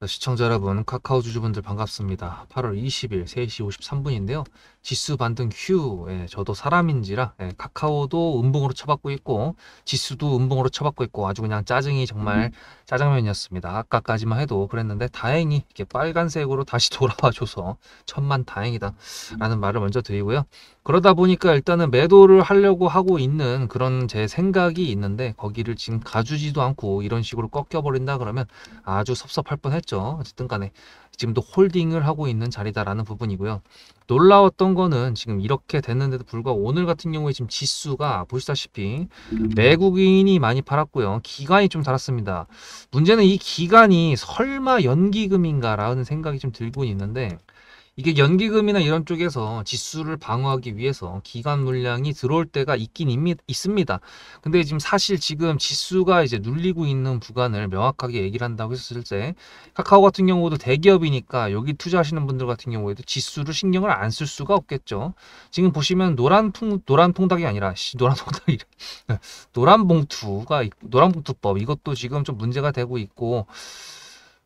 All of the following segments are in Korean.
시청자 여러분, 카카오 주주분들 반갑습니다. 8월 20일 3시 53분인데요. 지수 반등 휴, 저도 사람인지라 카카오도 음봉으로 쳐받고 있고 지수도 음봉으로 쳐받고 있고 아주 그냥 짜증이 정말 짜장면이었습니다. 아까까지만 해도 그랬는데 다행히 이렇게 빨간색으로 다시 돌아와줘서 천만 다행이다 라는 말을 먼저 드리고요. 그러다 보니까 일단은 매도를 하려고 하고 있는 그런 제 생각이 있는데 거기를 지금 가주지도 않고 이런 식으로 꺾여버린다 그러면 아주 섭섭할 뻔했죠. 어쨌든 간에 지금도 홀딩을 하고 있는 자리다라는 부분이고요. 놀라웠던 거는 지금 이렇게 됐는데도 불구하고 오늘 같은 경우에 지금 지수가 보시다시피 외국인이 많이 팔았고요. 기관이 좀 달았습니다. 문제는 이 기관이 설마 연기금인가라는 생각이 좀 들고 있는데 이게 연기금이나 이런 쪽에서 지수를 방어하기 위해서 기관 물량이 들어올 때가 있습니다. 근데 지금 사실 지금 지수가 이제 눌리고 있는 구간을 명확하게 얘기를 한다고 했을 때 카카오 같은 경우도 대기업이니까 여기 투자하시는 분들 같은 경우에도 지수를 신경을 안 쓸 수가 없겠죠. 지금 보시면 노란 통닭이 아니라 노란 통닭이 노란 봉투법 이것도 지금 좀 문제가 되고 있고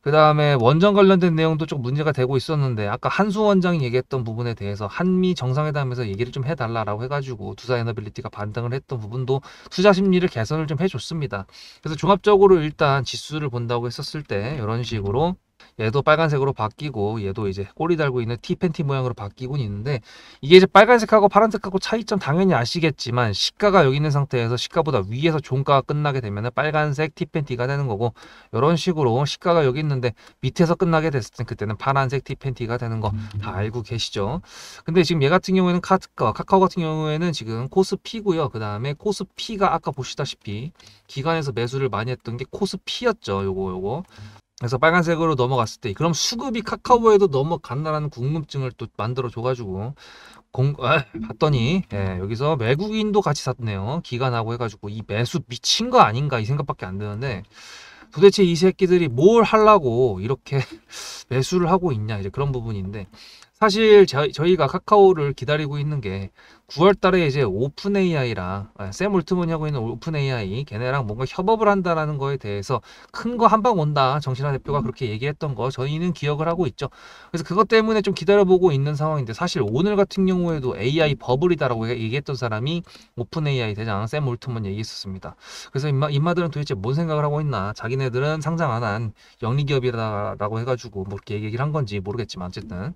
그 다음에 원전 관련된 내용도 좀 문제가 되고 있었는데 아까 한수 원장이 얘기했던 부분에 대해서 한미 정상회담에서 얘기를 좀 해달라고 해가지고 두사에너빌리티가 반등을 했던 부분도 투자 심리를 개선을 좀 해줬습니다. 그래서 종합적으로 일단 지수를 본다고 했었을 때 이런 식으로 얘도 빨간색으로 바뀌고 얘도 이제 꼬리 달고 있는 T팬티 모양으로 바뀌곤 있는데 이게 이제 빨간색하고 파란색하고 차이점 당연히 아시겠지만 시가가 여기 있는 상태에서 시가보다 위에서 종가가 끝나게 되면 빨간색 T팬티가 되는 거고 이런 식으로 시가가 여기 있는데 밑에서 끝나게 됐을 때 그때는 파란색 T팬티가 되는 거 다 알고 계시죠. 근데 지금 얘 같은 경우에는 카카오 같은 경우에는 지금 코스피고요. 그 다음에 코스피가 아까 보시다시피 기관에서 매수를 많이 했던 게 코스피였죠. 요거 그래서 빨간색으로 넘어갔을 때 그럼 수급이 카카오에도 넘어갔나라는 궁금증을 또 만들어 줘가지고 봤더니 여기서 외국인도 같이 샀네요. 기관하고 해가지고 이 매수 미친 거 아닌가 이 생각밖에 안 드는데 도대체 이 새끼들이 뭘 하려고 이렇게 매수를 하고 있냐 이제 그런 부분인데 사실 저희가 카카오를 기다리고 있는 게 9월 달에 이제 오픈 AI랑 샘 올트먼이 하고 있는 오픈 AI 걔네랑 뭔가 협업을 한다라는 거에 대해서 큰 거 한 방 온다. 정신아 대표가 그렇게 얘기했던 거 저희는 기억을 하고 있죠. 그래서 그것 때문에 좀 기다려보고 있는 상황인데 사실 오늘 같은 경우에도 AI 버블이다라고 얘기했던 사람이 오픈 AI 대장 샘 올트먼 얘기했었습니다. 그래서 인마들은 도대체 뭔 생각을 하고 있나 자기네들은 상장 안 한 영리기업이라고 해가지고 뭐 이렇게 얘기를 한 건지 모르겠지만 어쨌든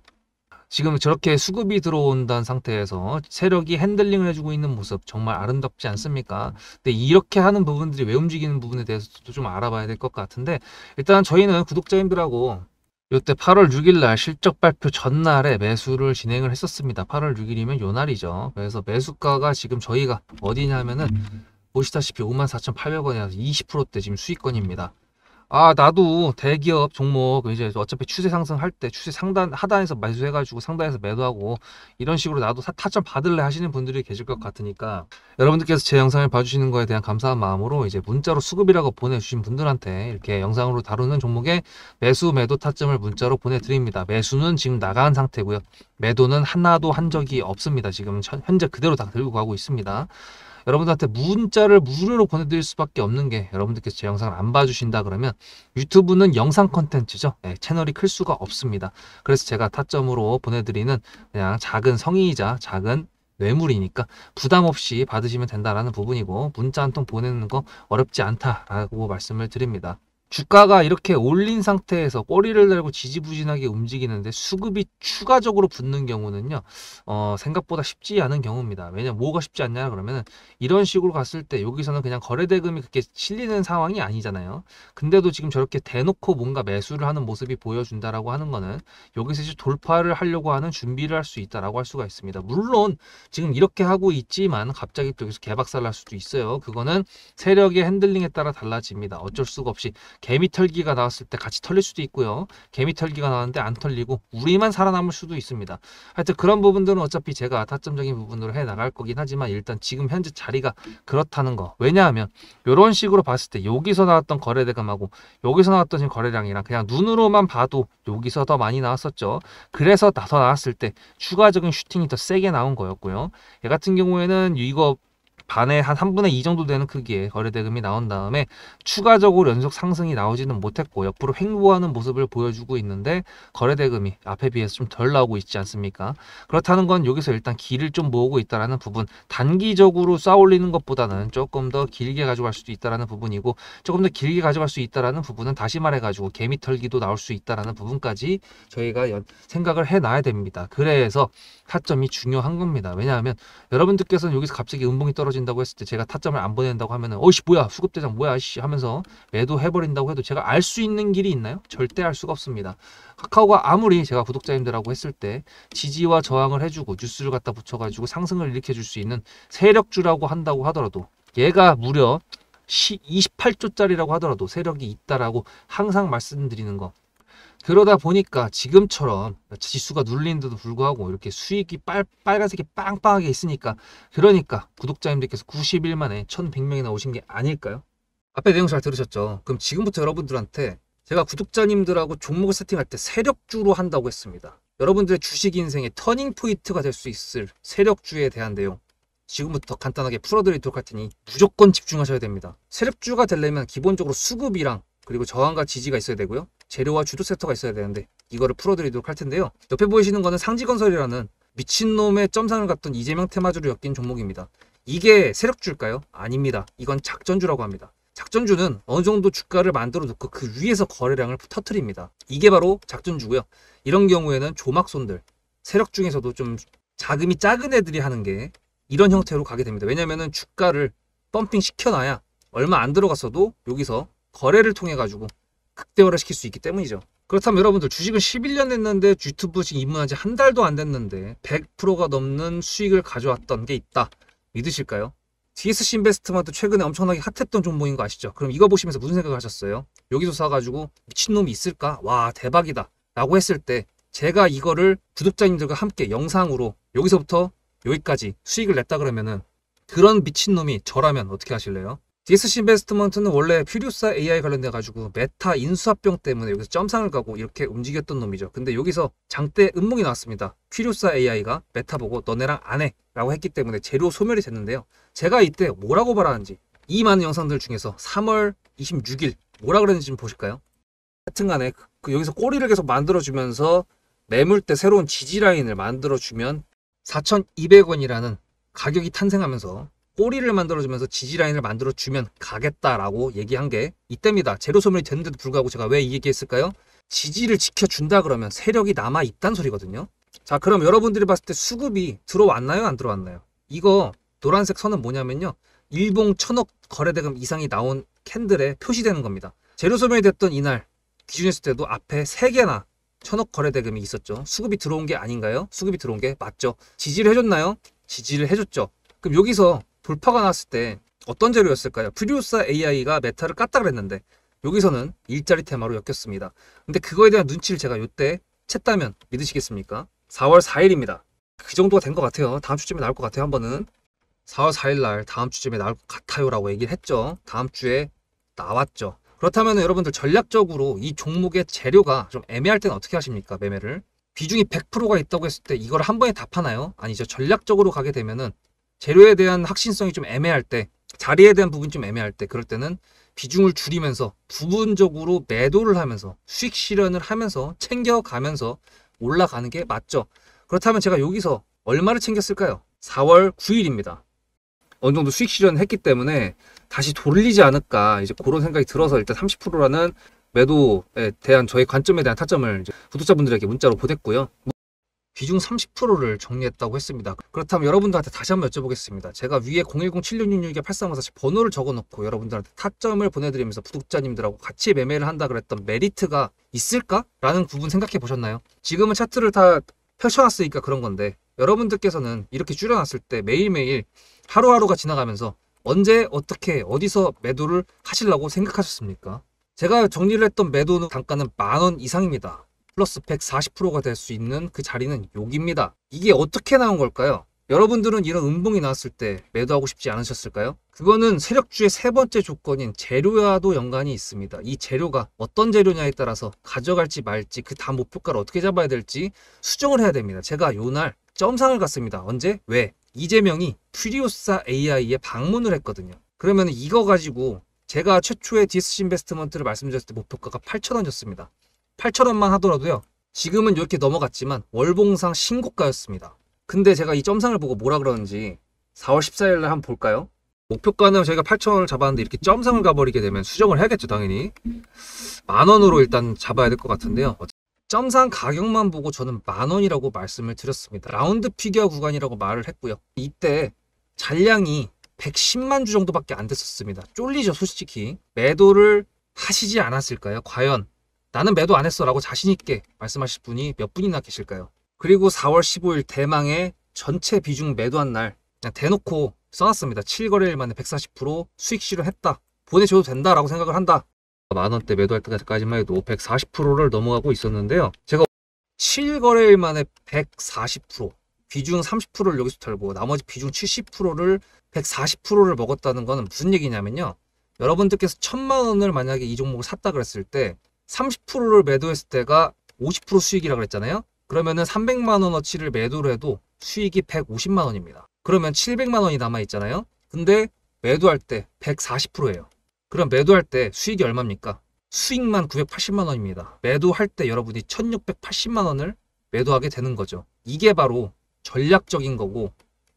지금 저렇게 수급이 들어온다는 상태에서 세력이 핸들링을 해주고 있는 모습 정말 아름답지 않습니까? 근데 이렇게 하는 부분들이 왜 움직이는 부분에 대해서도 좀 알아봐야 될 것 같은데 일단 저희는 구독자님들하고 이때 8월 6일 날 실적 발표 전날에 매수를 진행을 했었습니다. 8월 6일이면 요 날이죠. 그래서 매수가가 지금 저희가 어디냐면은 보시다시피 54,800원이라서 20%대 지금 수익권입니다. 나도 대기업 종목 이제 어차피 추세 상승할 때 추세 하단에서 매수해가지고 상단에서 매도하고 이런 식으로 나도 타점 받을래 하시는 분들이 계실 것 같으니까 여러분들께서 제 영상을 봐주시는 거에 대한 감사한 마음으로 이제 문자로 수급이라고 보내주신 분들한테 이렇게 영상으로 다루는 종목의 매수 매도 타점을 문자로 보내드립니다. 매수는 지금 나간 상태고요. 매도는 하나도 한 적이 없습니다. 지금 현재 그대로 다 들고 가고 있습니다. 여러분들한테 문자를 무료로 보내드릴 수밖에 없는 게 여러분들께서 제 영상을 안 봐주신다 그러면 유튜브는 영상 컨텐츠죠. 채널이 클 수가 없습니다. 그래서 제가 타점으로 보내드리는 그냥 작은 성의이자 작은 뇌물이니까 부담 없이 받으시면 된다라는 부분이고 문자 한 통 보내는 거 어렵지 않다라고 말씀을 드립니다. 주가가 이렇게 올린 상태에서 꼬리를 달고 지지부진하게 움직이는데 수급이 추가적으로 붙는 경우는요 생각보다 쉽지 않은 경우입니다. 왜냐면 뭐가 쉽지 않냐 그러면은 이런 식으로 갔을 때 여기서는 그냥 거래대금이 그렇게 실리는 상황이 아니잖아요. 근데도 지금 저렇게 대놓고 뭔가 매수를 하는 모습이 보여준다라고 하는 거는 여기서 이제 돌파를 하려고 하는 준비를 할 수 있다라고 할 수가 있습니다. 물론 지금 이렇게 하고 있지만 갑자기 또 여기서 개박살 날 수도 있어요. 그거는 세력의 핸들링에 따라 달라집니다. 어쩔 수가 없이 개미 털기가 나왔을 때 같이 털릴 수도 있고요. 개미 털기가 나왔는데 안 털리고 우리만 살아남을 수도 있습니다. 하여튼 그런 부분들은 어차피 제가 타점적인 부분으로 해 나갈 거긴 하지만 일단 지금 현재 자리가 그렇다는 거. 왜냐하면 이런 식으로 봤을 때 여기서 나왔던 거래대금하고 여기서 나왔던 지금 거래량이랑 그냥 눈으로만 봐도 여기서 더 많이 나왔었죠. 그래서 더 나왔을 때 추가적인 슈팅이 더 세게 나온 거였고요. 얘 같은 경우에는 이거 반의 한 3분의 2 정도 되는 크기의 거래대금이 나온 다음에 추가적으로 연속 상승이 나오지는 못했고 옆으로 횡보하는 모습을 보여주고 있는데 거래대금이 앞에 비해서 좀 덜 나오고 있지 않습니까? 그렇다는 건 여기서 일단 길을 좀 모으고 있다는 부분, 단기적으로 쌓아 올리는 것보다는 조금 더 길게 가져갈 수도 있다는 부분이고, 조금 더 길게 가져갈 수 있다는 부분은 다시 말해가지고 개미털기도 나올 수 있다는 부분까지 저희가 생각을 해놔야 됩니다. 그래서 타점이 중요한 겁니다. 왜냐하면 여러분들께서는 여기서 갑자기 음봉이 떨어진다고 했을 때 제가 타점을 안 보낸다고 하면은 어이씨 뭐야 수급대장 뭐야 씨 하면서 매도해버린다고 해도 제가 알 수 있는 길이 있나요? 절대 알 수가 없습니다. 카카오가 아무리 제가 구독자님들하고 했을 때 지지와 저항을 해주고 뉴스를 갖다 붙여가지고 상승을 일으켜줄 수 있는 세력주라고 한다고 하더라도 얘가 무려 28조짜리라고 하더라도 세력이 있다라고 항상 말씀드리는 거, 그러다 보니까 지금처럼 지수가 눌리는데도 불구하고 이렇게 수익이 빨간색이 빵빵하게 있으니까, 그러니까 구독자님들께서 90일 만에 1100명이나 오신 게 아닐까요? 앞에 내용 잘 들으셨죠? 그럼 지금부터 여러분들한테 제가 구독자님들하고 종목을 세팅할 때 세력주로 한다고 했습니다. 여러분들의 주식 인생의 터닝 포인트가 될 수 있을 세력주에 대한 내용 지금부터 간단하게 풀어드리도록 할 테니 무조건 집중하셔야 됩니다. 세력주가 되려면 기본적으로 수급이랑 그리고 저항과 지지가 있어야 되고요. 재료와 주도 섹터가 있어야 되는데 이거를 풀어드리도록 할 텐데요. 옆에 보이시는 거는 상지건설이라는 미친놈의 점상을 갖던 이재명 테마주로 엮인 종목입니다. 이게 세력주일까요? 아닙니다. 이건 작전주라고 합니다. 작전주는 어느 정도 주가를 만들어 놓고 그 위에서 거래량을 터트립니다. 이게 바로 작전주고요. 이런 경우에는 조막손들, 세력 중에서도 좀 자금이 작은 애들이 하는 게 이런 형태로 가게 됩니다. 왜냐면은 주가를 펌핑 시켜놔야 얼마 안 들어갔어도 여기서 거래를 통해 가지고 극대화를 시킬 수 있기 때문이죠. 그렇다면 여러분들 주식을 11년 했는데 유튜브 지금 입문한 지 한 달도 안 됐는데 100%가 넘는 수익을 가져왔던 게 있다. 믿으실까요? DSC 인베스트먼트 최근에 엄청나게 핫했던 종목인 거 아시죠? 그럼 이거 보시면서 무슨 생각을 하셨어요? 여기서 사가지고 미친놈이 있을까? 와 대박이다 라고 했을 때 제가 이거를 구독자님들과 함께 영상으로 여기서부터 여기까지 수익을 냈다 그러면은 그런 미친놈이 저라면 어떻게 하실래요? DSC 인베스트먼트는 원래 퓨리오사 AI 관련돼 가지고 메타 인수합병 때문에 여기서 점상을 가고 이렇게 움직였던 놈이죠. 근데 여기서 장대 음봉이 나왔습니다. 퓨리오사 AI가 메타 보고 너네랑 안 해 라고 했기 때문에 재료 소멸이 됐는데요. 제가 이때 뭐라고 말하는지 이 많은 영상들 중에서 3월 26일 뭐라 그랬는지 좀 보실까요? 하여튼간에 여기서 꼬리를 계속 만들어주면서 매물대 새로운 지지라인을 만들어주면 4,200원이라는 가격이 탄생하면서 꼬리를 만들어주면서 지지라인을 만들어주면 가겠다라고 얘기한 게 이때입니다. 재료 소멸이 됐는데도 불구하고 제가 왜 이 얘기했을까요? 지지를 지켜준다 그러면 세력이 남아있단 소리거든요. 자, 그럼 여러분들이 봤을 때 수급이 들어왔나요? 안 들어왔나요? 이거 노란색 선은 뭐냐면요. 일봉 1000억 거래대금 이상이 나온 캔들에 표시되는 겁니다. 재료 소멸이 됐던 이날 기준했을 때도 앞에 3개나 1000억 거래대금이 있었죠. 수급이 들어온 게 아닌가요? 수급이 들어온 게 맞죠. 지지를 해줬나요? 지지를 해줬죠. 그럼 여기서 돌파가 났을 때 어떤 재료였을까요? 퓨리오사 AI가 메타를 깠다 그랬는데 여기서는 일자리 테마로 엮였습니다. 근데 그거에 대한 눈치를 제가 이때 챘다면 믿으시겠습니까? 4월 4일입니다. 그 정도가 된 것 같아요. 다음 주쯤에 나올 것 같아요. 한 번은 4월 4일 날 다음 주쯤에 나올 것 같아요 라고 얘기를 했죠. 다음 주에 나왔죠. 그렇다면 여러분들 전략적으로 이 종목의 재료가 좀 애매할 때는 어떻게 하십니까? 매매를 비중이 100%가 있다고 했을 때 이걸 한 번에 다 파나요? 아니죠. 전략적으로 가게 되면은 재료에 대한 확신성이 좀 애매할 때, 자리에 대한 부분이 좀 애매할 때, 그럴 때는 비중을 줄이면서 부분적으로 매도를 하면서 수익 실현을 하면서 챙겨가면서 올라가는 게 맞죠. 그렇다면 제가 여기서 얼마를 챙겼을까요? 4월 9일입니다. 어느 정도 수익 실현을 했기 때문에 다시 돌리지 않을까 이제 그런 생각이 들어서 일단 30%라는 매도에 대한 저의 관점에 대한 타점을 이제 구독자분들에게 문자로 보냈고요. 비중 30%를 정리했다고 했습니다. 그렇다면 여러분들한테 다시 한번 여쭤보겠습니다. 제가 위에 010-7666-8354 번호를 적어놓고 여러분들한테 타점을 보내드리면서 구독자님들하고 같이 매매를 한다 그랬던 메리트가 있을까? 라는 부분 생각해 보셨나요? 지금은 차트를 다 펼쳐놨으니까 그런 건데 여러분들께서는 이렇게 줄여놨을 때 매일매일 하루하루가 지나가면서 언제 어떻게 어디서 매도를 하시려고 생각하셨습니까? 제가 정리를 했던 매도 단가는 10,000원 이상입니다. 플러스 140%가 될 수 있는 그 자리는 여기입니다. 이게 어떻게 나온 걸까요? 여러분들은 이런 음봉이 나왔을 때 매도하고 싶지 않으셨을까요? 그거는 세력주의 세 번째 조건인 재료와도 연관이 있습니다. 이 재료가 어떤 재료냐에 따라서 가져갈지 말지 그 다음 목표가를 어떻게 잡아야 될지 수정을 해야 됩니다. 제가 요날 점상을 갔습니다. 언제? 왜? 이재명이 퓨리오사 AI에 방문을 했거든요. 그러면 이거 가지고 제가 최초의 DSC 인베스트먼트를 말씀드렸을 때 목표가가 8,000원이었습니다. 8,000원만 하더라도요. 지금은 이렇게 넘어갔지만 월봉상 신고가였습니다. 근데 제가 이 점상을 보고 뭐라 그러는지 4월 14일 날 한번 볼까요? 목표가는 저희가 8,000원을 잡았는데 이렇게 점상을 가버리게 되면 수정을 해야겠죠, 당연히. 10,000원으로 일단 잡아야 될 것 같은데요. 점상 가격만 보고 저는 10,000원이라고 말씀을 드렸습니다. 라운드 피겨 구간이라고 말을 했고요. 이때 잔량이 110만 주 정도밖에 안 됐었습니다. 쫄리죠, 솔직히. 매도를 하시지 않았을까요? 과연 나는 매도 안 했어 라고 자신있게 말씀하실 분이 몇 분이나 계실까요? 그리고 4월 15일 대망의 전체 비중 매도한 날 그냥 대놓고 써놨습니다. 7거래일 만에 140% 수익 실현했다. 보내줘도 된다라고 생각을 한다. 만원대 매도할 때까지만 해도 140%를 넘어가고 있었는데요. 제가 7거래일 만에 140%, 비중 30%를 여기서 털고 나머지 비중 70%를 140%를 먹었다는 거는 무슨 얘기냐면요. 여러분들께서 1,000만 원을 만약에 이 종목을 샀다 그랬을 때 30%를 매도했을 때가 50% 수익이라고 그랬잖아요. 그러면은 300만 원어치를 매도를 해도 수익이 150만 원입니다. 그러면 700만 원이 남아 있잖아요. 근데 매도할 때 140%예요. 그럼 매도할 때 수익이 얼마입니까? 수익만 980만 원입니다. 매도할 때 여러분이 1680만 원을 매도하게 되는 거죠. 이게 바로 전략적인 거고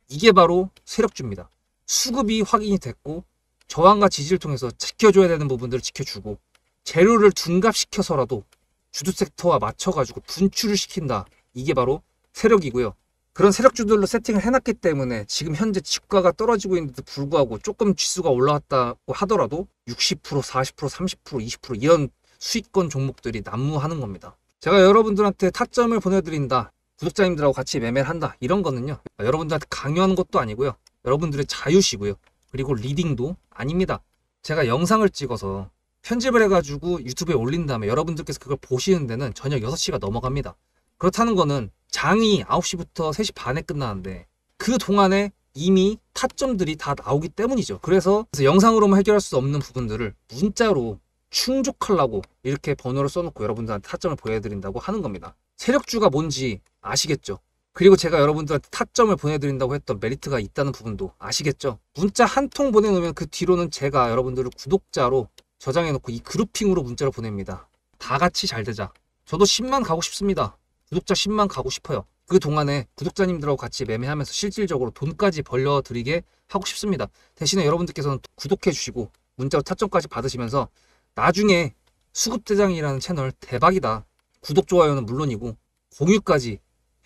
이게 바로 세력주입니다. 수급이 확인이 됐고 저항과 지지를 통해서 지켜줘야 되는 부분들을 지켜주고 재료를 둔갑시켜서라도 주도 섹터와 맞춰가지고 분출을 시킨다. 이게 바로 세력이고요. 그런 세력주들로 세팅을 해놨기 때문에 지금 현재 주가가 떨어지고 있는데도 불구하고 조금 지수가 올라왔다고 하더라도 60%, 40%, 30%, 20% 이런 수익권 종목들이 난무하는 겁니다. 제가 여러분들한테 타점을 보내드린다. 구독자님들하고 같이 매매를 한다. 이런 거는요. 여러분들한테 강요하는 것도 아니고요. 여러분들의 자유시고요. 그리고 리딩도 아닙니다. 제가 영상을 찍어서 편집을 해가지고 유튜브에 올린 다음에 여러분들께서 그걸 보시는 데는 저녁 6시가 넘어갑니다. 그렇다는 거는 장이 9시부터 3시 반에 끝나는데 그 동안에 이미 타점들이 다 나오기 때문이죠. 그래서 영상으로만 해결할 수 없는 부분들을 문자로 충족하려고 이렇게 번호를 써놓고 여러분들한테 타점을 보여드린다고 하는 겁니다. 세력주가 뭔지 아시겠죠? 그리고 제가 여러분들한테 타점을 보내드린다고 했던 메리트가 있다는 부분도 아시겠죠? 문자 한 통 보내놓으면 그 뒤로는 제가 여러분들을 구독자로 저장해놓고 이 그룹핑으로 문자를 보냅니다. 다 같이 잘 되자. 저도 10만 가고 싶습니다. 구독자 10만 가고 싶어요. 그 동안에 구독자님들하고 같이 매매하면서 실질적으로 돈까지 벌려드리게 하고 싶습니다. 대신에 여러분들께서는 구독해 주시고 문자로 타점까지 받으시면서 나중에 수급대장이라는 채널 대박이다. 구독, 좋아요는 물론이고 공유까지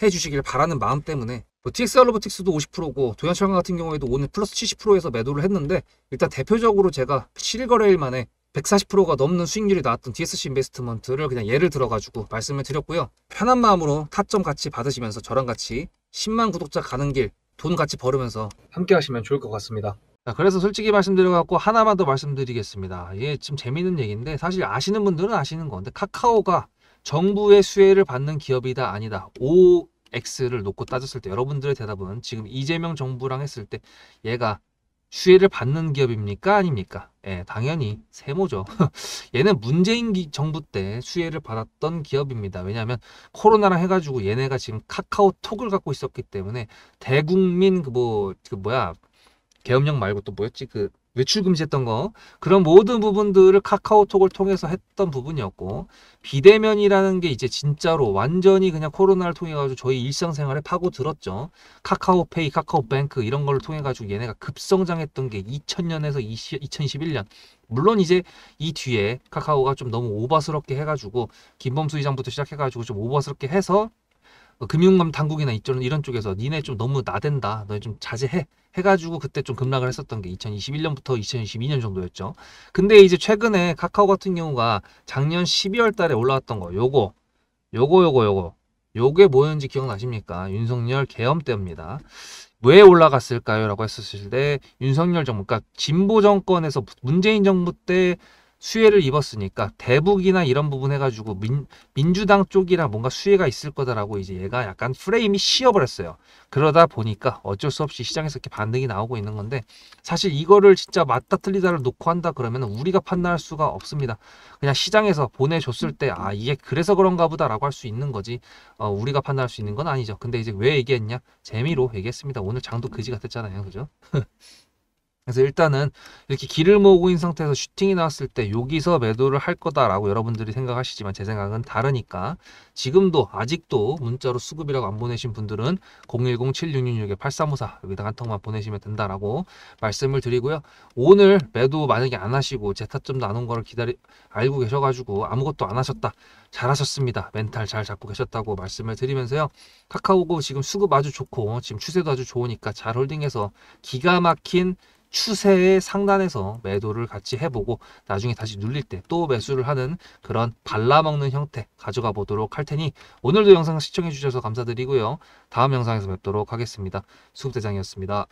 해주시길 바라는 마음 때문에 TXR 로보틱스도 50%고 도연철강 같은 경우에도 오늘 플러스 70%에서 매도를 했는데 일단 대표적으로 제가 7거래일 만에 140%가 넘는 수익률이 나왔던 DSC 인베스트먼트를 그냥 예를 들어가지고 말씀을 드렸고요. 편한 마음으로 타점 같이 받으시면서 저랑 같이 10만 구독자 가는 길 돈 같이 벌으면서 함께 하시면 좋을 것 같습니다. 자, 그래서 솔직히 말씀드려갖고 하나만 더 말씀드리겠습니다. 이게 좀 재밌는 얘기인데 사실 아시는 분들은 아시는 건데 카카오가 정부의 수혜를 받는 기업이다 아니다. OX를 놓고 따졌을 때 여러분들의 대답은 지금 이재명 정부랑 했을 때 얘가 수혜를 받는 기업입니까? 아닙니까? 예, 당연히 세모죠. 얘는 문재인 정부 때 수혜를 받았던 기업입니다. 왜냐하면 코로나랑 해가지고 얘네가 지금 카카오톡을 갖고 있었기 때문에 대국민 계엄령 말고 또 뭐였지? 외출 금지했던 거 그런 모든 부분들을 카카오톡을 통해서 했던 부분이었고 비대면이라는 게 이제 진짜로 완전히 그냥 코로나를 통해 가지고 저희 일상생활에 파고들었죠. 카카오페이, 카카오뱅크 이런 걸 통해 가지고 얘네가 급성장했던 게 2000년에서 2021년 물론 이제 이 뒤에 카카오가 좀 너무 오버스럽게 해가지고 김범수 이장부터 시작해가지고 좀 오버스럽게 해서 금융감 당국이나 이런 쪽에서 니네 좀 너무 나댄다. 너희 좀 자제해. 해가지고 그때 좀 급락을 했었던 게 2021년부터 2022년 정도였죠. 근데 이제 최근에 카카오 같은 경우가 작년 12월 달에 올라왔던 거 요게 뭐였는지 기억나십니까? 윤석열 계엄 때입니다. 왜 올라갔을까요? 라고 했었을 때 윤석열 정부, 그러니까 진보 정권에서 문재인 정부 때 수혜를 입었으니까 대북이나 이런 부분 해가지고 민주당 쪽이랑 뭔가 수혜가 있을 거다라고 이제 얘가 약간 프레임이 씌어버렸어요. 그러다 보니까 어쩔 수 없이 시장에서 이렇게 반등이 나오고 있는 건데, 사실 이거를 진짜 맞다 틀리다를 놓고 한다 그러면 우리가 판단할 수가 없습니다. 그냥 시장에서 보내줬을 때 아 이게 그래서 그런가 보다라고 할 수 있는 거지, 우리가 판단할 수 있는 건 아니죠. 근데 이제 왜 얘기했냐? 재미로 얘기했습니다. 오늘 장도 그지 같았잖아요, 그죠? 그래서 일단은 이렇게 길을 모으고 있는 상태에서 슈팅이 나왔을 때 여기서 매도를 할 거다라고 여러분들이 생각하시지만 제 생각은 다르니까, 지금도 아직도 문자로 수급이라고 안 보내신 분들은 010-7666-8354 여기다 한 통만 보내시면 된다라고 말씀을 드리고요. 오늘 매도 만약에 안 하시고 제 타점도 안 온 거를 알고 계셔가지고 아무것도 안 하셨다, 잘하셨습니다. 멘탈 잘 잡고 계셨다고 말씀을 드리면서요. 카카오고 지금 수급 아주 좋고 지금 추세도 아주 좋으니까 잘 홀딩해서 기가 막힌 추세의 상단에서 매도를 같이 해보고 나중에 다시 눌릴 때 또 매수를 하는 그런 발라먹는 형태 가져가 보도록 할 테니, 오늘도 영상 시청해 주셔서 감사드리고요. 다음 영상에서 뵙도록 하겠습니다. 수급대장이었습니다.